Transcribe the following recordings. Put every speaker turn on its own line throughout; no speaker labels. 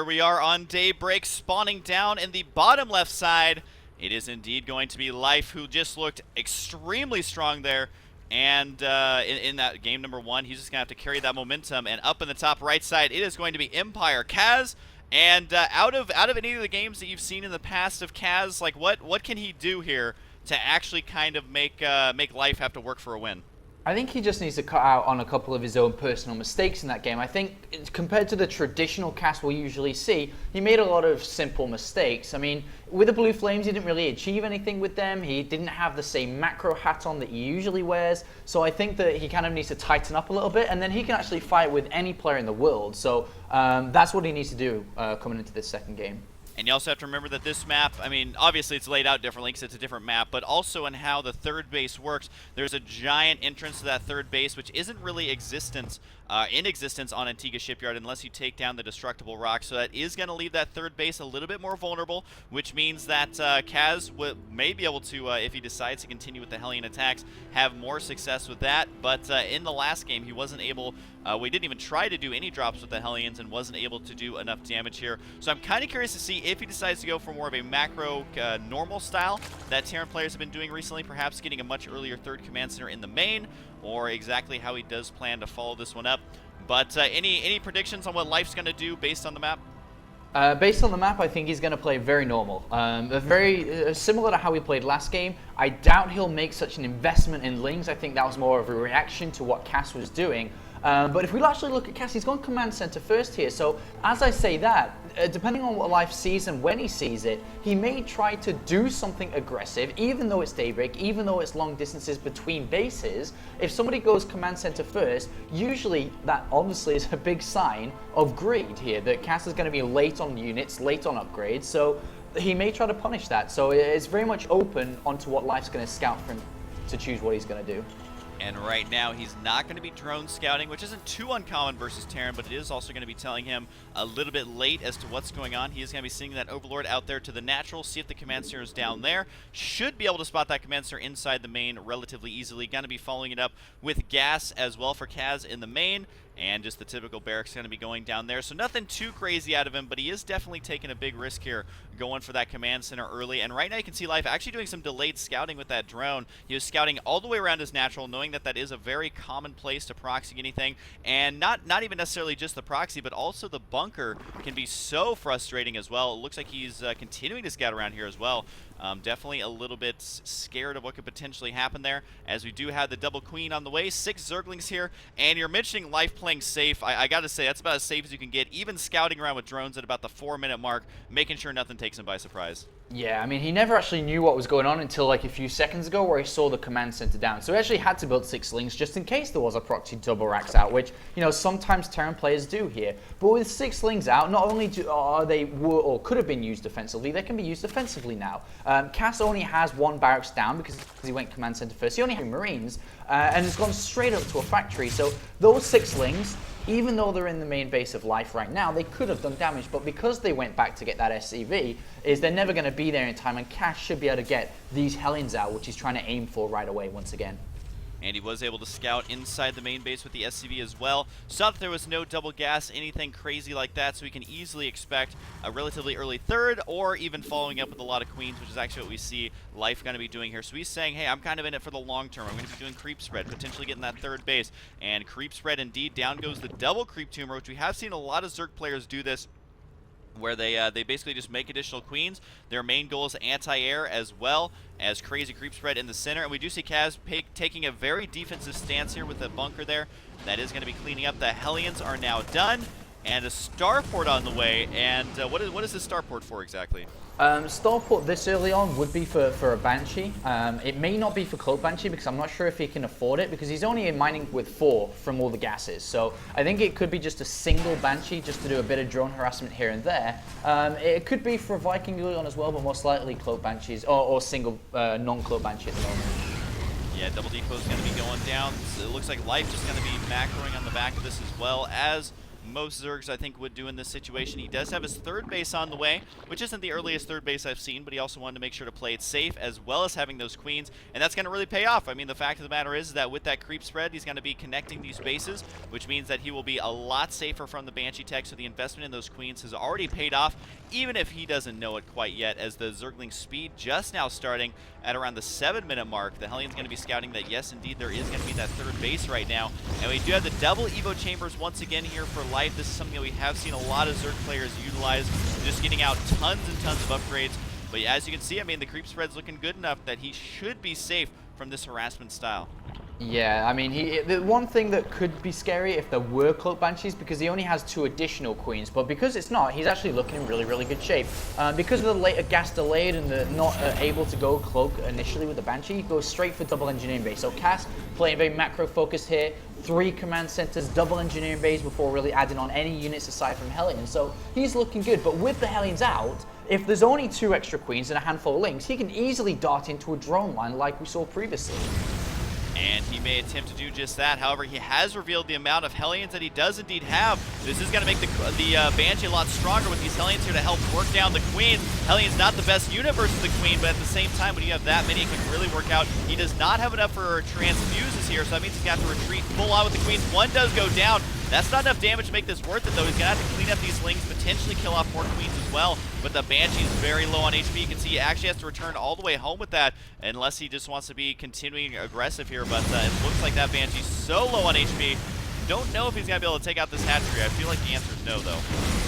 here we are on Daybreak, spawning down in the bottom left side. It is indeed going to be Life, who just looked extremely strong there. And in that game number 1, he's just going to have to carry that momentum. And up in the top right side, it is going to be EmpireKas. And out of any of the games that you've seen in the past of Kaz, like what can he do here to actually kind of make Life have to work for a win?
I think he just needs to cut out on a couple of his own personal mistakes in that game. I think compared to the traditional cast we usually see, he made a lot of simple mistakes. I mean, with the Blue Flames, he didn't really achieve anything with them. He didn't have the same macro hat on that he usually wears. So I think that he kind of needs to tighten up a little bit, and then he can actually fight with any player in the world. So that's what he needs to do coming into this second game.
And you also have to remember that this map, I mean, obviously it's laid out differently because it's a different map, but also in how the third base works, there's a giant entrance to that third base, which isn't really in existence on Antigua Shipyard unless you take down the destructible rock. So that is going to leave that third base a little bit more vulnerable, which means that Kaz may be able to, if he decides to continue with the Hellion attacks, have more success with that. But in the last game, he wasn't able, we didn't even try to do any drops with the Hellions and wasn't able to do enough damage here. So I'm kind of curious to see if he decides to go for more of a macro normal style that Terran players have been doing recently, perhaps getting a much earlier third command center in the main, or exactly how he does plan to follow this one up. But any predictions on what Life's going to do based on the map?
Based on the map, I think he's going to play very normal. Very similar to how he played last game. I doubt he'll make such an investment in Lings. I think that was more of a reaction to what Cass was doing. But if we actually look at Cass, he's gone command center first here. So as I say that, depending on what Life sees and when he sees it, he may try to do something aggressive, even though it's Daybreak, even though it's long distances between bases. If somebody goes command center first, usually that obviously is a big sign of greed here, that Cass is going to be late on units, late on upgrades. So he may try to punish that. So it's very much open onto what Life's going to scout for him to choose what he's going to do.
And right now, he's not going to be drone scouting, which isn't too uncommon versus Terran, but it is also going to be telling him a little bit late as to what's going on. He is going to be seeing that Overlord out there to the natural, see if the command center is down there. Should be able to spot that command center inside the main relatively easily. Going to be following it up with gas as well for Kaz in the main. And just the typical barracks going to be going down there. So nothing too crazy out of him, but he is definitely taking a big risk here going for that command center early. And right now you can see Life actually doing some delayed scouting with that drone. He was scouting all the way around his natural, knowing that that is a very common place to proxy anything. And not even necessarily just the proxy, but also the bunker can be so frustrating as well. It looks like he's continuing to scout around here as well. Definitely a little bit scared of what could potentially happen there, as we do have the double queen on the way. 6 Zerglings here, and you're mentioning Life playing safe. I gotta say, that's about as safe as you can get, even scouting around with drones at about the 4-minute mark, making sure nothing takes him by surprise.
Yeah, I mean, he never actually knew what was going on until like a few seconds ago where he saw the command center down. So he actually had to build 6 Lings just in case there was a proxy double racks out, which, you know, sometimes Terran players do here. But with 6 Lings out, not only are they or could have been used defensively, they can be used offensively now. Cass only has 1 barracks down because he went command center first. He only has 2 Marines and has gone straight up to a factory. So those 6 Lings, even though they're in the main base of Life right now, they could have done damage, but because they went back to get that SCV, they're never going to be there in time, and Cash should be able to get these Hellions out, which he's trying to aim for right away once again.
And he was able to scout inside the main base with the SCV as well. Saw that there was no double gas, anything crazy like that, so we can easily expect a relatively early third, or even following up with a lot of queens, which is actually what we see Life going to be doing here. So he's saying, hey, I'm kind of in it for the long term. I'm going to be doing creep spread, potentially getting that third base. And creep spread indeed. Down goes the double creep tumor, which we have seen a lot of Zerg players do this, where they basically just make additional queens. Their main goal is anti-air as well as crazy creep spread in the center. And we do see Kaz taking a very defensive stance here with the bunker there. That is going to be cleaning up. The Hellions are now done. And a starport on the way. And what is this starport for exactly?
Starport this early on would be for a Banshee. It may not be for Cloak Banshee because I'm not sure if he can afford it, because he's only mining with 4 from all the gases. So I think it could be just a single Banshee just to do a bit of drone harassment here and there. It could be for a Viking early on as well, but most likely Cloak Banshees or single non-Cloak Banshee at the moment.
Yeah, double depot is going to be going down. So it looks like Life is going to be macroing on the back of this as well as most Zergs, I think, would do in this situation. He does have his third base on the way, which isn't the earliest third base I've seen, but he also wanted to make sure to play it safe, as well as having those queens, and that's going to really pay off. I mean, the fact of the matter is that with that creep spread, he's going to be connecting these bases, which means that he will be a lot safer from the Banshee tech, so the investment in those queens has already paid off, even if he doesn't know it quite yet, as the Zergling speed just now starting at around the 7-minute mark. The Hellions going to be scouting that, yes, indeed, there is going to be that third base right now, and we do have the double Evo chambers once again here for life. This is something that we have seen a lot of Zerg players utilize, just getting out tons and tons of upgrades. But as you can see, I mean, the creep spread's looking good enough that he should be safe from this harassment style.
Yeah, I mean, the one thing that could be scary if there were Cloak Banshees, because he only has 2 additional queens, but because it's not, he's actually looking in really, really good shape. Because of the later gas delayed and the not able to go Cloak initially with the Banshee, he goes straight for double engineering base. So Kas playing very macro focused here, 3 command centers, double engineering base before really adding on any units aside from Hellions. So he's looking good, but with the Hellions out, if there's only 2 extra queens and a handful of links, he can easily dart into a drone line like we saw previously.
And he may attempt to do just that. However, he has revealed the amount of Hellions that he does indeed have. This is going to make the Banshee a lot stronger with these Hellions here to help work down the Queen. Hellion's not the best unit versus the Queen, but at the same time, when you have that many, it can really work out. He does not have enough for transfuses here, so that means he's going to have to retreat full on with the Queens. One does go down. That's not enough damage to make this worth it, though. He's going to have to clean up these Lings, potentially kill off more Queens as well. But the Banshee's very low on HP. You can see he actually has to return all the way home with that, unless he just wants to be continuing aggressive here. But it looks like that Banshee's so low on HP. Don't know if he's going to be able to take out this hatchery. I feel like the answer is no, though.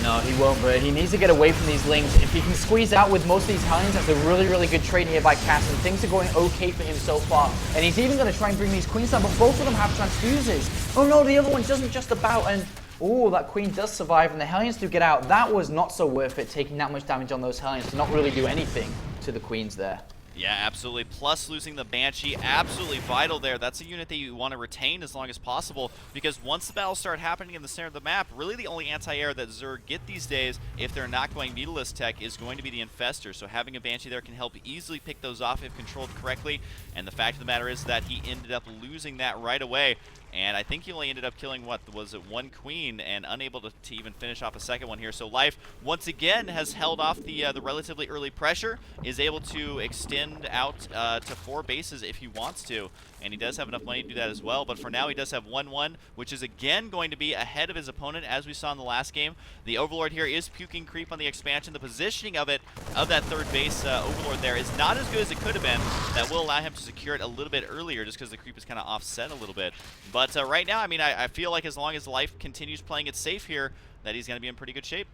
No, he won't, but he needs to get away from these Lings. If he can squeeze out with most of these Hellions, that's a really, really good trade here by Kas, and things are going okay for him so far. And he's even going to try and bring these Queens down, but both of them have transfuses. Oh no, the other one doesn't just about, and oh, that Queen does survive, and the Hellions do get out. That was not so worth it, taking that much damage on those Hellions to not really do anything to the Queens there.
Yeah, absolutely. Plus losing the Banshee, absolutely vital there. That's a unit that you want to retain as long as possible, because once the battles start happening in the center of the map, really the only anti-air that Zerg get these days, if they're not going Needleless tech, is going to be the Infestor. So having a Banshee there can help easily pick those off if controlled correctly. And the fact of the matter is that he ended up losing that right away. And I think he only ended up killing, what, was it 1 Queen, and unable to even finish off a second one here. So Life, once again, has held off the relatively early pressure, is able to extend out to 4 bases if he wants to. And he does have enough money to do that as well. But for now, he does have 1-1, which is again going to be ahead of his opponent, as we saw in the last game. The Overlord here is puking creep on the expansion. The positioning of it, of that third base Overlord there, is not as good as it could have been. That will allow him to secure it a little bit earlier, just because the creep is kind of offset a little bit. But right now, I mean, I feel like as long as Life continues playing it safe here, that he's going to be in pretty good shape.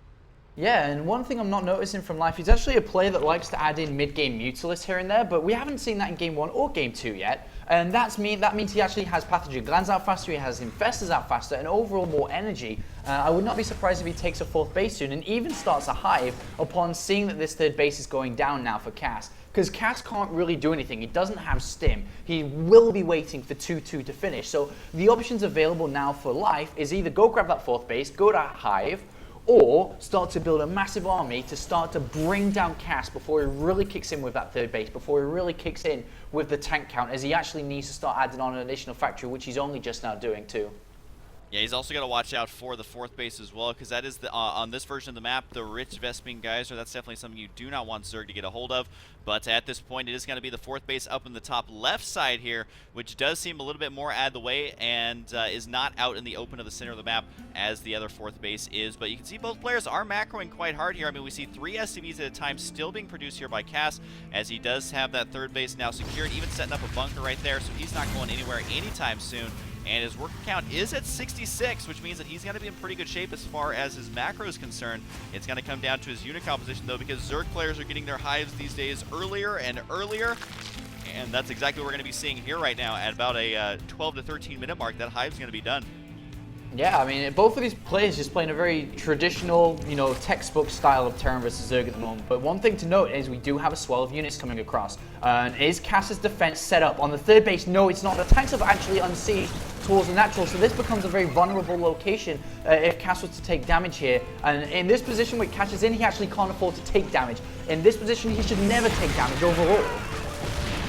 Yeah, and one thing I'm not noticing from Life, he's actually a player that likes to add in mid-game Mutalisk here and there, but we haven't seen that in Game 1 or Game 2 yet. And that means he actually has Pathogen Glands out faster, he has Infestors out faster, and overall more energy. I would not be surprised if he takes a 4th base soon, and even starts a Hive upon seeing that this 3rd base is going down now for Kas. Because Kas can't really do anything. He doesn't have Stim. He will be waiting for 2-2 to finish. So the options available now for Life is either go grab that 4th base, go to Hive, or start to build a massive army to start to bring down Kas before he really kicks in with that 3rd base, before he really kicks in with the tank count, as he actually needs to start adding on an additional factory, which he's only just now doing too.
Yeah, he's also got to watch out for the 4th base as well, because that is, on this version of the map, the rich Vespene Geyser. That's definitely something you do not want Zerg to get a hold of. But at this point, it is going to be the 4th base up in the top left side here, which does seem a little bit more out of the way and is not out in the open of the center of the map as the other 4th base is. But you can see both players are macroing quite hard here. I mean, we see 3 SCVs at a time still being produced here by Kas, as he does have that 3rd base now secured, even setting up a bunker right there, so he's not going anywhere anytime soon. And his worker count is at 66, which means that he's going to be in pretty good shape as far as his macro is concerned. It's going to come down to his unit composition, though, because Zerg players are getting their hives these days earlier and earlier. And that's exactly what we're going to be seeing here right now at about a 12 to 13 minute mark. That hive's going to be done.
Yeah, I mean, both of these players just playing a very traditional, textbook style of Terran versus Zerg at the moment. But one thing to note is we do have a swell of units coming across. And is Kas's defense set up? On the 3rd base, no, it's not. The tanks have actually unsieged towards the natural, so this becomes a very vulnerable location if Kas was to take damage here. And in this position where Kas is in, he actually can't afford to take damage. In this position, he should never take damage overall.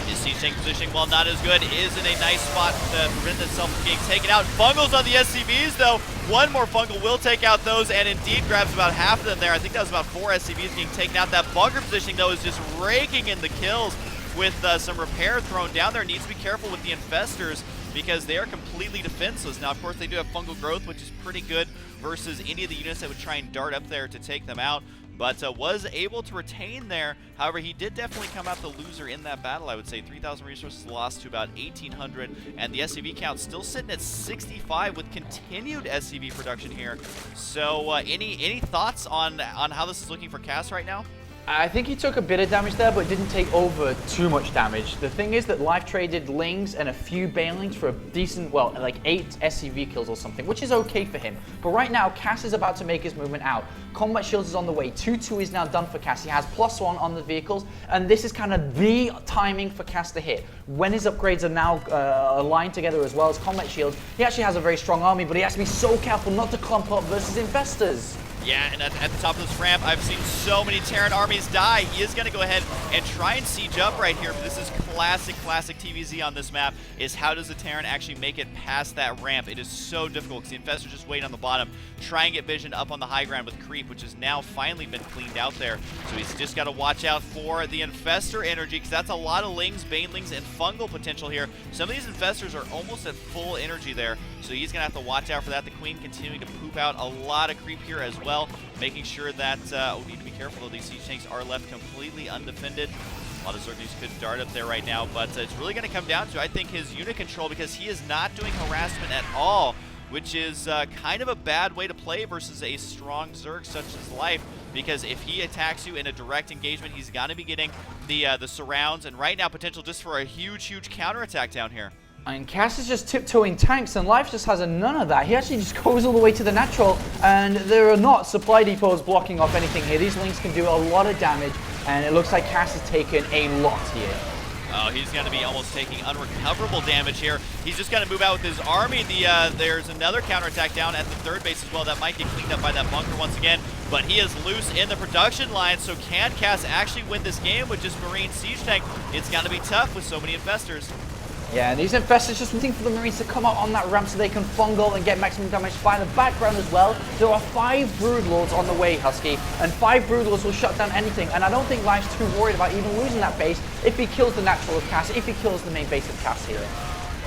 His Siege Tank positioning, while not as good, is in a nice spot to prevent itself from getting taken out. Fungals on the SCVs, though. One more Fungal will take out those, and indeed grabs about half of them there. I think that was about 4 SCVs being taken out. That bunker positioning, though, is just raking in the kills with some repair thrown down there. Needs to be careful with the Infestors because they are completely defenseless. Now, of course, they do have Fungal Growth, which is pretty good versus any of the units that would try and dart up there to take them out, but was able to retain there. However, he did definitely come out the loser in that battle, I would say. 3,000 resources lost to about 1,800, and the SCV count still sitting at 65 with continued SCV production here. So any thoughts on how this is looking for Kas right now?
I think he took a bit of damage there, but didn't take over too much damage. The thing is that Life traded Lings and a few Banelings for a decent, well, like 8 SCV kills or something, which is okay for him. But right now, Kas is about to make his movement out. Combat Shields is on the way. 2-2 is now done for Kas. He has +1 on the vehicles, and this is kind of the timing for Kas to hit. When his upgrades are now aligned together as well as Combat Shields, he actually has a very strong army, but he has to be so careful not to clump up versus Infestors.
Yeah, and at the top of this ramp, I've seen so many Terran armies die. He is going to go ahead and try and siege up right here, but this is classic TVZ on this map, is how does the Terran actually make it past that ramp? It is so difficult because the Infestors just wait on the bottom, try and get vision up on the high ground with Creep, which has now finally been cleaned out there. So he's just got to watch out for the Infestor energy, because that's a lot of Lings, Banelings, and Fungal potential here. Some of these Infestors are almost at full energy there, so he's going to have to watch out for that. The Queen continuing to poop out a lot of Creep here as well, making sure that, we need to be careful though, these siege tanks are left completely undefended. A lot of Zerglings could dart up there right now, but it's really going to come down to, I think, his unit control, because he is not doing harassment at all, which is kind of a bad way to play versus a strong Zerg such as Life, because if he attacks you in a direct engagement, he's got to be getting the surrounds, and right now potential just for a huge counterattack down here.
And Kas is just tiptoeing tanks, and Life just has none of that. He actually just goes all the way to the natural, and there are not supply depots blocking off anything here. These Lings can do a lot of damage, and it looks like Kas has taken a lot here.
Oh, he's going to be almost taking unrecoverable damage here. He's just going to move out with his army. There's another counterattack down at the third base as well. That might get cleaned up by that bunker once again, but he is loose in the production line. So can Kas actually win this game with just Marine Siege Tank? It's going to be tough with so many Infestors.
Yeah, and these Infestors just waiting for the Marines to come out on that ramp so they can fungal and get maximum damage by the background as well. There are 5 Broodlords on the way, Husky, and 5 Broodlords will shut down anything, and I don't think Life's too worried about even losing that base if he kills the natural of Kas, if he kills the main base of Kas here.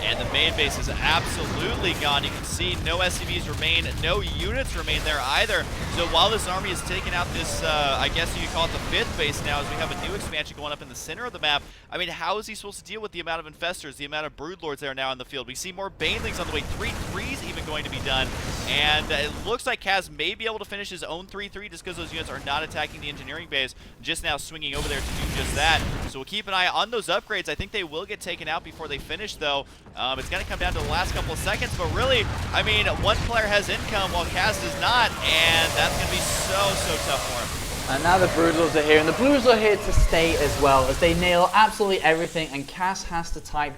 And the main base is absolutely gone. You can see no SCVs remain, no units remain there either. So while this army has taken out this, I guess you could call it the 5th base now, as we have a new expansion going up in the center of the map, I mean, how is he supposed to deal with the amount of Infestors, the amount of Broodlords there now in the field? We see more Banelings on the way, 3-3s even going to be done. And it looks like Kas may be able to finish his own 3-3 just because those units are not attacking the engineering base, just now swinging over there to do just that. So we'll keep an eye on those upgrades. I think they will get taken out before they finish, though. It's going to come down to the last couple of seconds, but really, I mean, one player has income while Kas does not, and that's going to be so tough for him.
And now the Broodlords are here, and the Blues are here to stay as well, as they nail absolutely everything, and Kas has to type